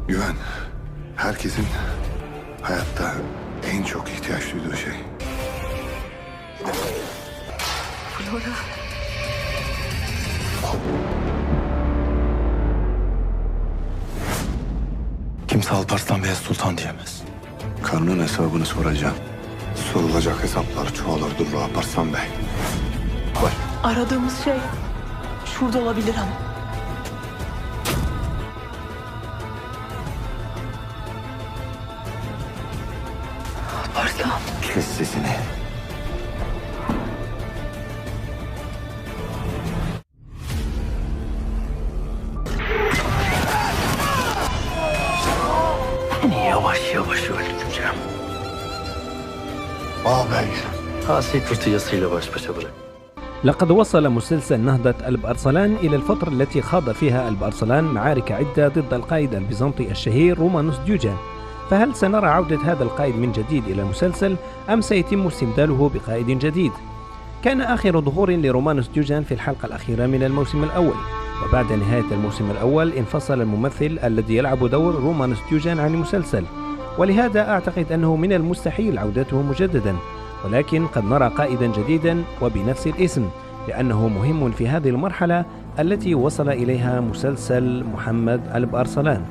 Güven, herkesin hayatta en çok ihtiyaç duyduğu şey. Flora. Kimse Alparslan Bey'e sultan diyemez. Karnın hesabını soracağım. Sorulacak hesaplar çoğalır durur Alparslan Bey. Baş. Aradığımız şey şurada olabilir ama. Alparslan. Kes sesini. Seni yavaş yavaş öldüreceğim. Ağabey. Asi fırtıyasıyla baş başa bırak. لقد وصل مسلسل نهضة البأرسلان إلى الفترة التي خاض فيها البأرسلان معارك عدة ضد القائد البيزنطي الشهير رومانوس ديوجان. فهل سنرى عودة هذا القائد من جديد إلى المسلسل أم سيتم استبداله بقائد جديد؟ كان آخر ظهور لرومانوس ديوجان في الحلقة الأخيرة من الموسم الأول، وبعد نهاية الموسم الأول انفصل الممثل الذي يلعب دور رومانوس ديوجان عن المسلسل، ولهذا أعتقد أنه من المستحيل عودته مجددا، ولكن قد نرى قائدا جديدا وبنفس الاسم، لأنه مهم في هذه المرحلة التي وصل إليها مسلسل محمد البأرسلان.